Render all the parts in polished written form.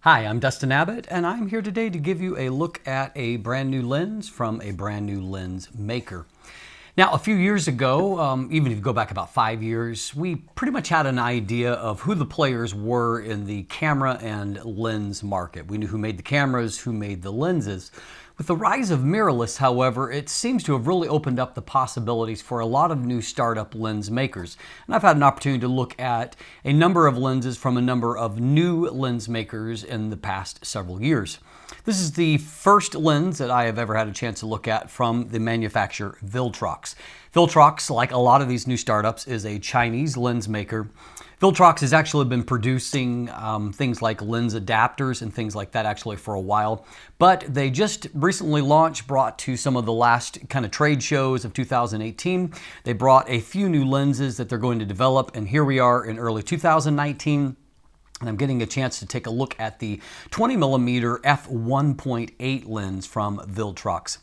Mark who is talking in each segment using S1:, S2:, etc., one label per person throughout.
S1: Hi, I'm Dustin Abbott, and I'm here today to give you a look at a brand new lens from a brand new lens maker. Now, a few years ago, even if you go back about 5 years, we pretty much had an idea of who the players were in the camera and lens market. We knew who made the cameras, who made the lenses. With the rise of mirrorless, however, it seems to have really opened up the possibilities for a lot of new startup lens makers. And I've had an opportunity to look at a number of lenses from a number of new lens makers in the past several years. This is the first lens that I have ever had a chance to look at from the manufacturer Viltrox. Viltrox, like a lot of these new startups, is a Chinese lens maker. Viltrox has actually been producing things like lens adapters and things like that actually for a while, but they just recently launched, brought to some of the last kind of trade shows of 2018. They brought a few new lenses that they're going to develop, and here we are in early 2019. And I'm getting a chance to take a look at the 20mm F1.8 lens from Viltrox.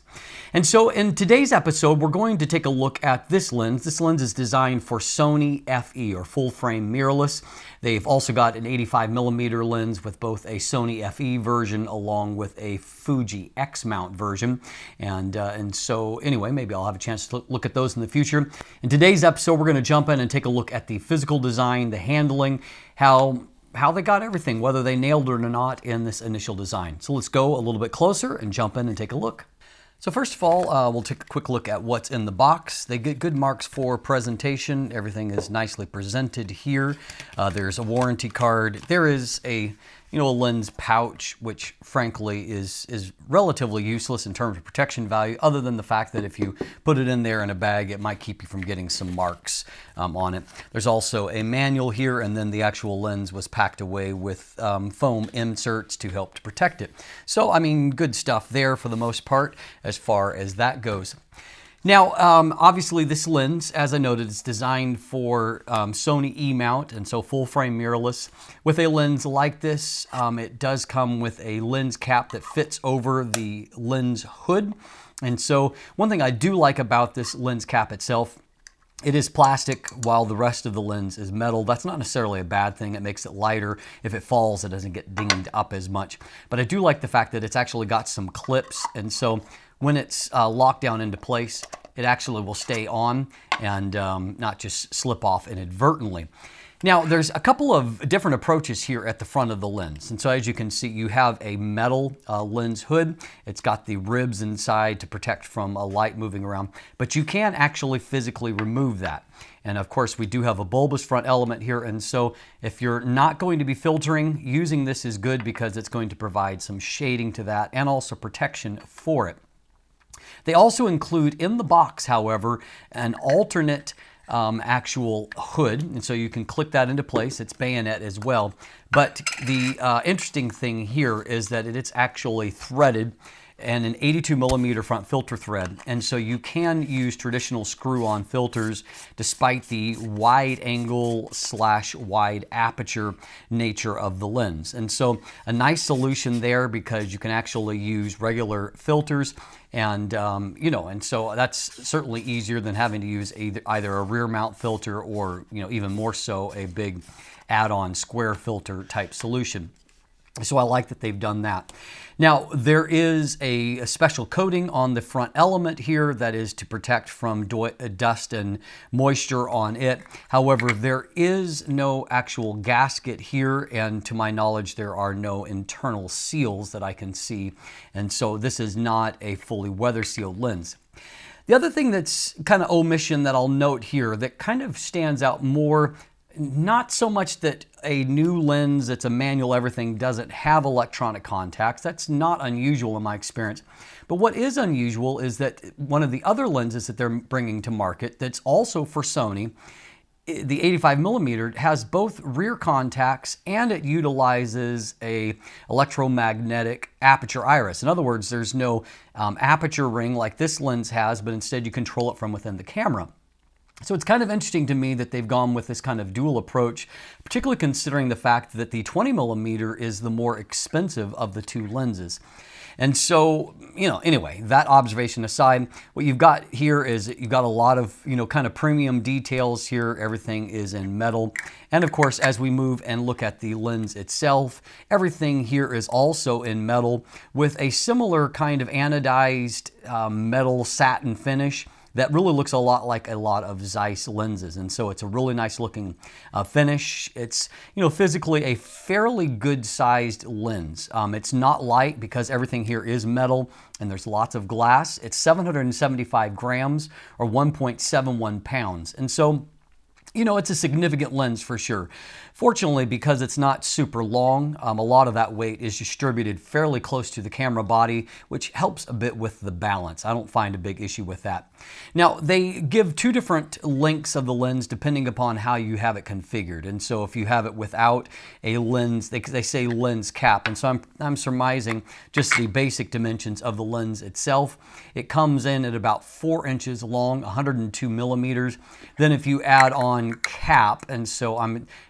S1: And so in today's episode, we're going to take a look at this lens. This lens is designed for Sony FE, or full frame mirrorless. They've also got an 85mm lens with both a Sony FE version along with a Fuji X mount version. And so anyway, maybe I'll have a chance to look at those in the future. In today's episode, we're going to jump in and take a look at the physical design, the handling, how they got everything, whether they nailed it or not in this initial design. So let's go a little bit closer and jump in and take a look. So first of all, we'll take a quick look at what's in the box. They get good marks for presentation. Everything is nicely presented here. There's a warranty card. There is a lens pouch, which frankly is relatively useless in terms of protection value, other than the fact that if you put it in there in a bag, it might keep you from getting some marks on it. There's also a manual here, and then the actual lens was packed away with foam inserts to help to protect it. So, I mean, good stuff there for the most part as far as that goes. Now, obviously this lens, as I noted, is designed for Sony E-mount, and so full frame mirrorless. With a lens like this, it does come with a lens cap that fits over the lens hood. And so one thing I do like about this lens cap itself, it is plastic while the rest of the lens is metal. That's not necessarily a bad thing. It makes it lighter. If it falls, it doesn't get dinged up as much. But I do like the fact that it's actually got some clips, and so when it's locked down into place, it actually will stay on and not just slip off inadvertently. Now, there's a couple of different approaches here at the front of the lens. And so as you can see, you have a metal lens hood. It's got the ribs inside to protect from a light moving around, but you can actually physically remove that. And of course, we do have a bulbous front element here. And so if you're not going to be filtering, using this is good because it's going to provide some shading to that and also protection for it. They also include in the box, however, an alternate actual hood, and so you can click that into place. It's bayonet as well. But the interesting thing here is that it's actually threaded and an 82mm front filter thread, and so you can use traditional screw-on filters despite the wide angle / wide aperture nature of the lens. And so a nice solution there because you can actually use regular filters, and and so that's certainly easier than having to use either a rear mount filter or even more so a big add-on square filter type solution. So I like that they've done that. Now, there is a special coating on the front element here that is to protect from dust and moisture on it. However, there is no actual gasket here, and to my knowledge, there are no internal seals that I can see. And so this is not a fully weather sealed lens. The other thing that's kind of omission that I'll note here that kind of stands out more, not so much that a new lens that's a manual everything doesn't have electronic contacts. That's not unusual in my experience. But what is unusual is that one of the other lenses that they're bringing to market that's also for Sony, the 85mm, has both rear contacts and it utilizes a electromagnetic aperture iris. In other words, there's no aperture ring like this lens has, but instead you control it from within the camera. So it's kind of interesting to me that they've gone with this kind of dual approach, particularly considering the fact that the 20mm is the more expensive of the two lenses. And so, anyway, that observation aside, what you've got here is you've got a lot of, kind of premium details here. Everything is in metal. And of course, as we move and look at the lens itself, everything here is also in metal with a similar kind of anodized metal satin finish that really looks a lot like a lot of Zeiss lenses. And so it's a really nice looking finish. It's, physically a fairly good sized lens. It's not light because everything here is metal and there's lots of glass. It's 775 grams or 1.71 pounds. And so, it's a significant lens for sure. Fortunately, because it's not super long, a lot of that weight is distributed fairly close to the camera body, which helps a bit with the balance. I don't find a big issue with that. Now, they give two different lengths of the lens depending upon how you have it configured. And so if you have it without a lens, they say lens cap. And so I'm surmising just the basic dimensions of the lens itself. It comes in at about 4 inches long, 102 millimeters. Then if you add on cap, and so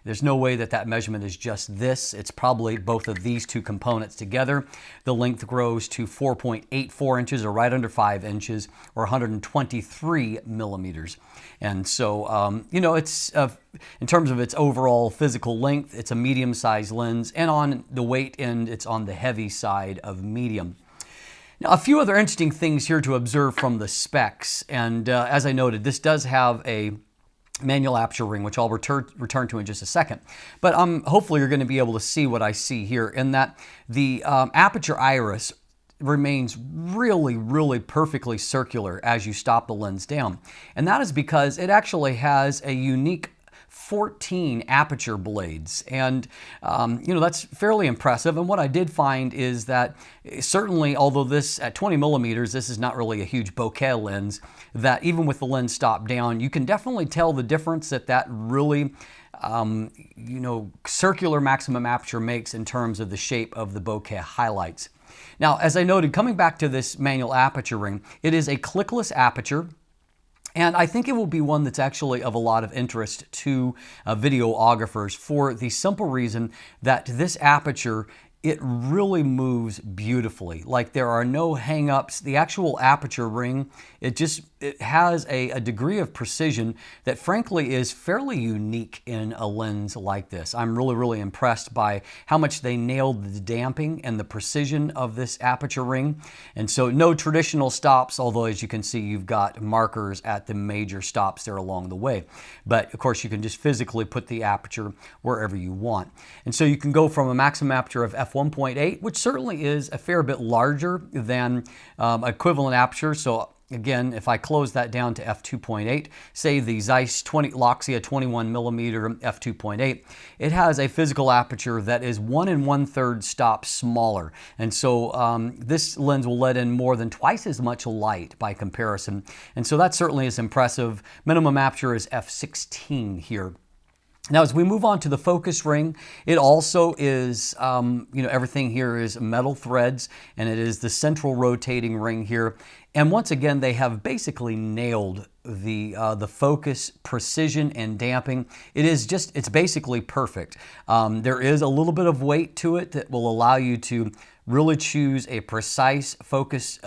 S1: there's no way that measurement is just this. It's probably both of these two components together. The length grows to 4.84 inches or right under 5 inches or 123 millimeters. And so, it's in terms of its overall physical length, it's a medium-sized lens, and on the weight end, it's on the heavy side of medium. Now, a few other interesting things here to observe from the specs, and as I noted, this does have a manual aperture ring, which I'll return to in just a second. But hopefully you're going to be able to see what I see here in that the aperture iris remains really, really perfectly circular as you stop the lens down. And that is because it actually has a unique 14 aperture blades, and that's fairly impressive. And what I did find is that certainly, although this at 20 millimeters, this is not really a huge bokeh lens, that even with the lens stopped down, you can definitely tell the difference that really circular maximum aperture makes in terms of the shape of the bokeh highlights. Now, as I noted, coming back to this manual aperture ring, it is a clickless aperture. And I think it will be one that's actually of a lot of interest to videographers for the simple reason that this aperture, it really moves beautifully. Like, there are no hang-ups. The actual aperture ring, it has a degree of precision that frankly is fairly unique in a lens like this. I'm really, really impressed by how much they nailed the damping and the precision of this aperture ring. And so no traditional stops, although as you can see, you've got markers at the major stops there along the way. But of course, you can just physically put the aperture wherever you want. And so you can go from a maximum aperture of f1.8, which certainly is a fair bit larger than equivalent aperture. So again, if I close that down to f2.8, say the Zeiss Loxia 21mm f2.8, it has a physical aperture that is 1 1/3 stops smaller. And so this lens will let in more than twice as much light by comparison. And so that certainly is impressive. Minimum aperture is f16 here. Now, as we move on to the focus ring, it also is, everything here is metal threads, and it is the central rotating ring here. And once again, they have basically nailed the focus, precision, and damping. It's basically perfect. There is a little bit of weight to it that will allow you to really choose a precise focus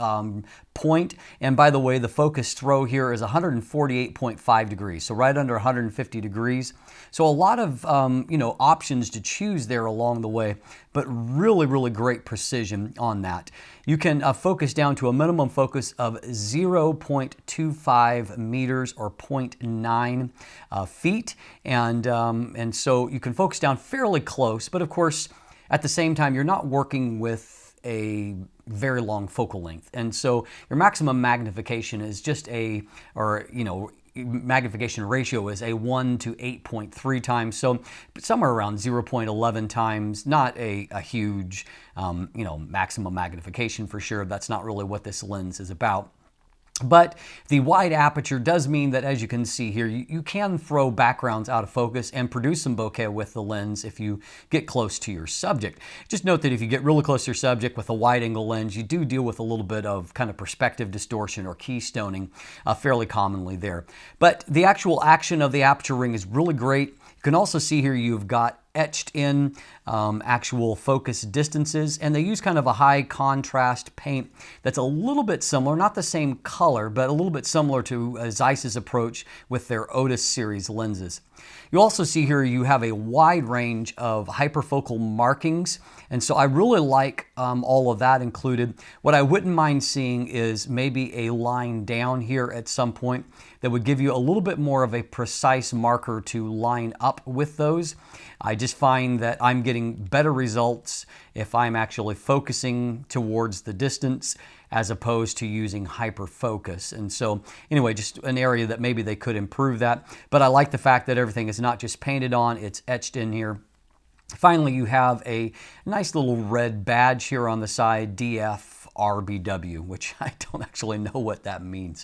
S1: point. And by the way, the focus throw here is 148.5 degrees, so right under 150 degrees. So a lot of options to choose there along the way, but really, really great precision on that. You can focus down to a minimum focus of 0.25 meters or 0.9 feet. And so you can focus down fairly close, but of course, at the same time, you're not working with a very long focal length. And so your maximum magnification is just magnification ratio is a 1 to 8.3 times. So somewhere around 0.11 times, not a huge, maximum magnification for sure. That's not really what this lens is about. But the wide aperture does mean that, as you can see here, you can throw backgrounds out of focus and produce some bokeh with the lens if you get close to your subject. Just note that if you get really close to your subject with a wide angle lens, you do deal with a little bit of kind of perspective distortion or keystoning fairly commonly there. But the actual action of the aperture ring is really great. You can also see here you've got etched in actual focus distances, and they use kind of a high contrast paint that's a little bit similar, not the same color, but a little bit similar to Zeiss's approach with their Otis series lenses. You also see here you have a wide range of hyperfocal markings, and so I really like all of that included. What I wouldn't mind seeing is maybe a line down here at some point that would give you a little bit more of a precise marker to line up with those. I just find that I'm getting better results if I'm actually focusing towards the distance as opposed to using hyperfocus. And so anyway, just an area that maybe they could improve that. But I like the fact that everything is not just painted on, it's etched in here. Finally, you have a nice little red badge here on the side, DFRBW, which I don't actually know what that means.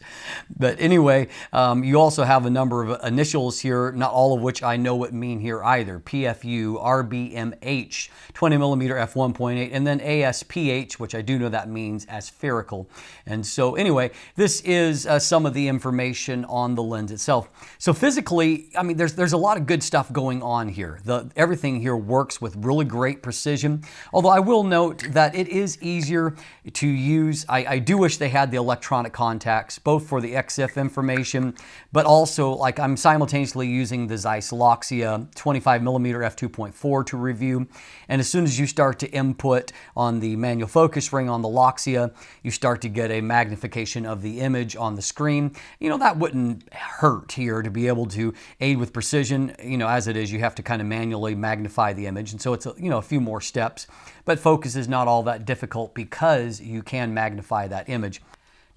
S1: But anyway, you also have a number of initials here, not all of which I know what mean here either. PFU, RBMH, 20mm F1.8, and then ASPH, which I do know that means aspherical. And so anyway, this is some of the information on the lens itself. So physically, I mean, there's a lot of good stuff going on here. Everything here works with really great precision, although I will note that it is easier to use. I do wish they had the electronic contacts, both for the EXIF information, but also like I'm simultaneously using the Zeiss Loxia 25mm f2.4 to review. And as soon as you start to input on the manual focus ring on the Loxia, you start to get a magnification of the image on the screen. You know, that wouldn't hurt here to be able to aid with precision. You know, as it is, you have to kind of manually magnify the image. And so it's, a few more steps, but focus is not all that difficult because you can magnify that image.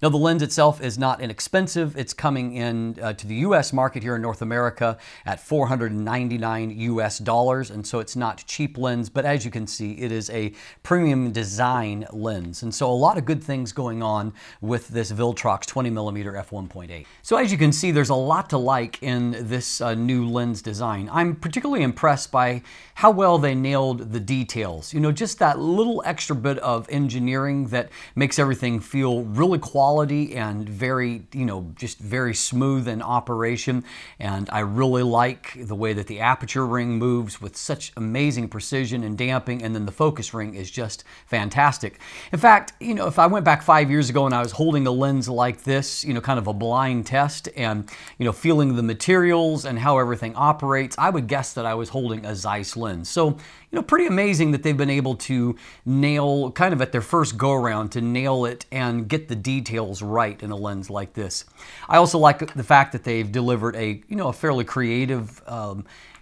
S1: Now, the lens itself is not inexpensive. It's coming in to the US market here in North America at $499 US, and so it's not a cheap lens, but as you can see, it is a premium design lens. And so a lot of good things going on with this Viltrox 20mm f1.8. So as you can see, there's a lot to like in this new lens design. I'm particularly impressed by how well they nailed the details. You know, just that little extra bit of engineering that makes everything feel really quality and very, just very smooth in operation. And I really like the way that the aperture ring moves with such amazing precision and damping, and then the focus ring is just fantastic. In fact, if I went back 5 years ago and I was holding a lens like this, kind of a blind test and, feeling the materials and how everything operates, I would guess that I was holding a Zeiss lens. So, pretty amazing that they've been able to nail, kind of at their first go-around, to nail it and get the details right in a lens like this. I also like the fact that they've delivered a fairly creative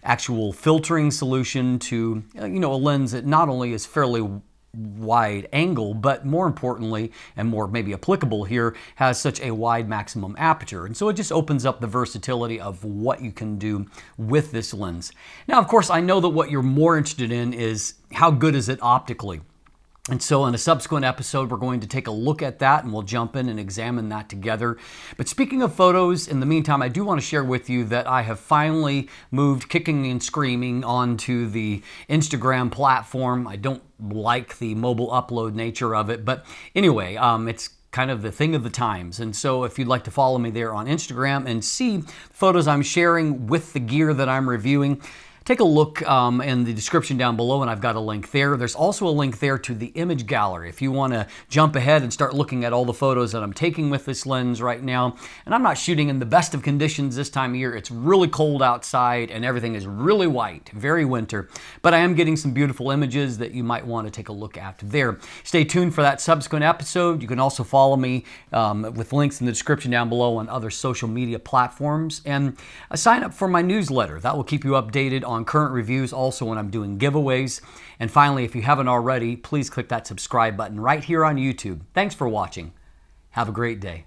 S1: actual filtering solution to a lens that not only is fairly wide angle, but more importantly, and more maybe applicable here, has such a wide maximum aperture. And so it just opens up the versatility of what you can do with this lens. Now, of course, I know that what you're more interested in is how good is it optically. And so in a subsequent episode, we're going to take a look at that and we'll jump in and examine that together. But speaking of photos, in the meantime, I do want to share with you that I have finally moved kicking and screaming onto the Instagram platform. I don't like the mobile upload nature of it, but anyway, it's kind of the thing of the times. And so if you'd like to follow me there on Instagram and see photos I'm sharing with the gear that I'm reviewing, take a look in the description down below, and I've got a link there. There's also a link there to the image gallery if you want to jump ahead and start looking at all the photos that I'm taking with this lens right now. And I'm not shooting in the best of conditions this time of year. It's really cold outside and everything is really white, very winter. But I am getting some beautiful images that you might want to take a look at there. Stay tuned for that subsequent episode. You can also follow me with links in the description down below on other social media platforms. And sign up for my newsletter. That will keep you updated on current reviews, also when I'm doing giveaways. And finally, if you haven't already, please click that subscribe button right here on YouTube. Thanks for watching. Have a great day.